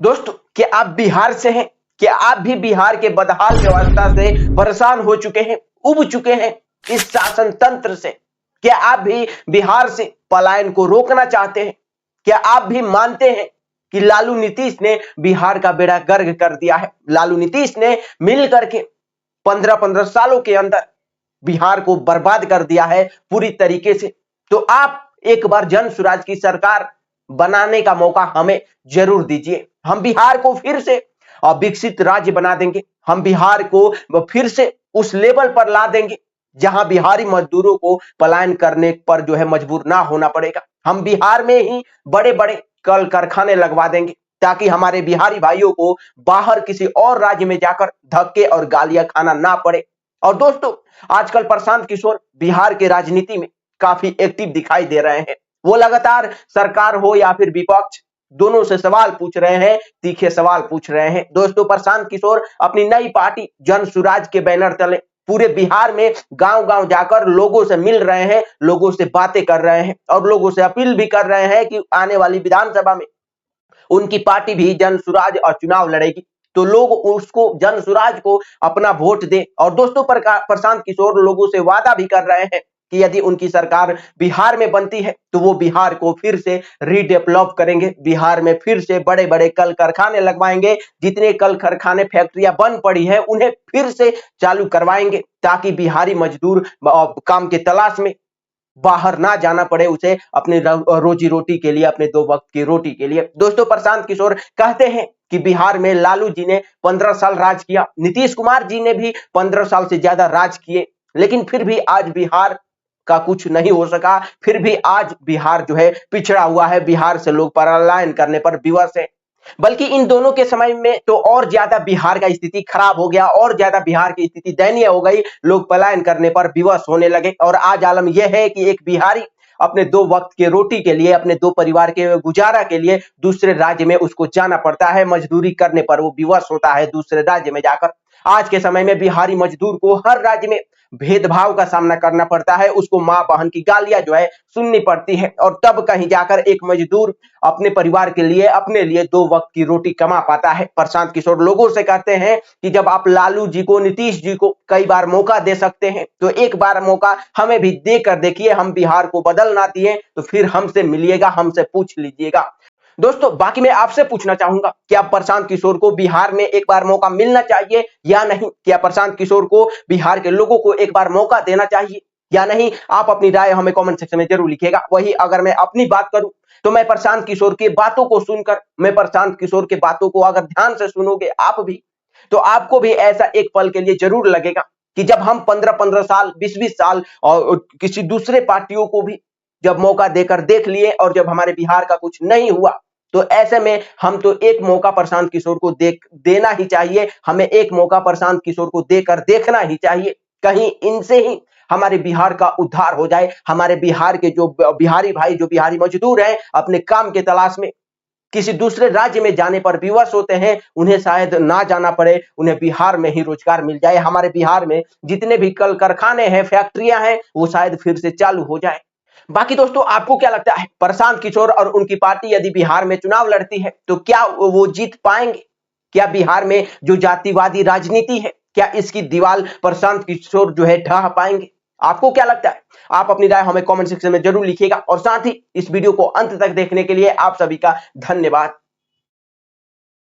दोस्तों, क्या आप बिहार से हैं? क्या आप भी बिहार के बदहाल व्यवस्था से परेशान हो चुके हैं, उब चुके हैं इस शासन तंत्र से? क्या आप भी बिहार से पलायन को रोकना चाहते हैं? क्या आप भी मानते हैं कि लालू नीतीश ने बिहार का बेड़ा गर्क कर दिया है? लालू नीतीश ने मिल करके 15-15 सालों के अंदर बिहार को बर्बाद कर दिया है पूरी तरीके से। तो आप एक बार जन स्वराज की सरकार बनाने का मौका हमें जरूर दीजिए। हम बिहार को फिर से विकसित राज्य बना देंगे। हम बिहार को फिर से उस लेवल पर ला देंगे जहां बिहारी मजदूरों को पलायन करने पर जो है मजबूर ना होना पड़ेगा। हम बिहार में ही बड़े बड़े कल कारखाने लगवा देंगे ताकि हमारे बिहारी भाइयों को बाहर किसी और राज्य में जाकर धक्के और गालियां खाना ना पड़े। और दोस्तों, आजकल प्रशांत किशोर बिहार के राजनीति में काफी एक्टिव दिखाई दे रहे हैं। वो लगातार सरकार हो या फिर विपक्ष, दोनों से सवाल पूछ रहे हैं, तीखे सवाल पूछ रहे हैं। दोस्तों, प्रशांत किशोर अपनी नई पार्टी जन स्वराज के बैनर तले पूरे बिहार में गांव-गांव जाकर लोगों से मिल रहे हैं, लोगों से बातें कर रहे हैं और लोगों से अपील भी कर रहे हैं कि आने वाली विधानसभा में उनकी पार्टी भी जन स्वराज और चुनाव लड़ेगी, तो लोग उसको जन स्वराज को अपना वोट दे। और दोस्तों, प्रशांत किशोर लोगों से वादा भी कर रहे हैं कि यदि उनकी सरकार बिहार में बनती है तो वो बिहार को फिर से रीडेवलप करेंगे, बिहार में फिर से बड़े बड़े कल कारखाने लगवाएंगे, जितने कल कारखाने फैक्ट्रियां बंद पड़ी है उन्हें फिर से चालू करवाएंगे ताकि बिहारी मजदूर काम के तलाश में बाहर ना जाना पड़े उसे अपने रोजी रोटी के लिए, अपने 2 वक्त की रोटी के लिए। दोस्तों, प्रशांत किशोर कहते हैं कि बिहार में लालू जी ने 15 साल राज किया, नीतीश कुमार जी ने भी 15 साल से ज्यादा राज किए, लेकिन फिर भी आज बिहार का कुछ नहीं हो सका। फिर भी आज बिहार जो है पिछड़ा हुआ है, बिहार से लोग पलायन करने पर विवश है। बल्कि इन दोनों के समय में तो और ज्यादा बिहार का स्थिति खराब हो गया, और ज्यादा बिहार की स्थिति दयनीय हो गई। लोग पलायन करने पर विवश होने लगे और आज आलम यह है कि एक बिहारी अपने 2 वक्त के रोटी के लिए, अपने 2 परिवार के गुजारा के लिए दूसरे राज्य में उसको जाना पड़ता है। मजदूरी करने पर वो विवश होता है दूसरे राज्य में जाकर। आज के समय में बिहारी मजदूर को हर राज्य में भेदभाव का सामना करना पड़ता है, उसको मां बहन की गालियां जो है सुननी पड़ती है, और तब कहीं जाकर एक मजदूर अपने परिवार के लिए, अपने लिए 2 वक्त की रोटी कमा पाता है। प्रशांत किशोर लोगों से कहते हैं कि जब आप लालू जी को, नीतीश जी को कई बार मौका दे सकते हैं तो एक बार मौका हमें भी देकर देखिए। हम बिहार को बदल ना दिए तो फिर हमसे मिलिएगा, हमसे पूछ लीजिएगा। दोस्तों, बाकी मैं आपसे पूछना चाहूंगा, क्या प्रशांत किशोर को बिहार में एक बार मौका मिलना चाहिए या नहीं? क्या प्रशांत किशोर को बिहार के लोगों को एक बार मौका देना चाहिए या नहीं? आप अपनी राय हमें कमेंट सेक्शन में जरूर लिखिएगा। वही अगर मैं अपनी बात करूं तो मैं प्रशांत किशोर की बातों को सुनकर, मैं प्रशांत किशोर की बातों को अगर ध्यान से सुनोगे आप भी, तो आपको भी ऐसा एक पल के लिए जरूर लगेगा कि जब हम 15-15 साल, 20-20 साल और किसी दूसरे पार्टियों को भी जब मौका देकर देख लिए और जब हमारे बिहार का कुछ नहीं हुआ, तो ऐसे में हम तो एक मौका प्रशांत किशोर को देना ही चाहिए। हमें एक मौका प्रशांत किशोर को देकर देखना ही चाहिए। कहीं इनसे ही हमारे बिहार का उद्धार हो जाए। हमारे बिहार के जो बिहारी भाई, जो बिहारी मजदूर हैं, अपने काम के तलाश में किसी दूसरे राज्य में जाने पर विवश होते हैं, उन्हें शायद ना जाना पड़े, उन्हें बिहार में ही रोजगार मिल जाए। हमारे बिहार में जितने भी कल कारखाने हैं, फैक्ट्रियां हैं, वो शायद फिर से चालू हो जाए। बाकी दोस्तों, आपको क्या लगता है, प्रशांत किशोर और उनकी पार्टी यदि बिहार में चुनाव लड़ती है तो क्या वो जीत पाएंगे? क्या बिहार में जो जातिवादी राजनीति है, क्या इसकी दीवार प्रशांत किशोर जो है ढा पाएंगे? आपको क्या लगता है? आप अपनी राय हमें कमेंट सेक्शन में जरूर लिखिएगा और साथ ही इस वीडियो को अंत तक देखने के लिए आप सभी का धन्यवाद।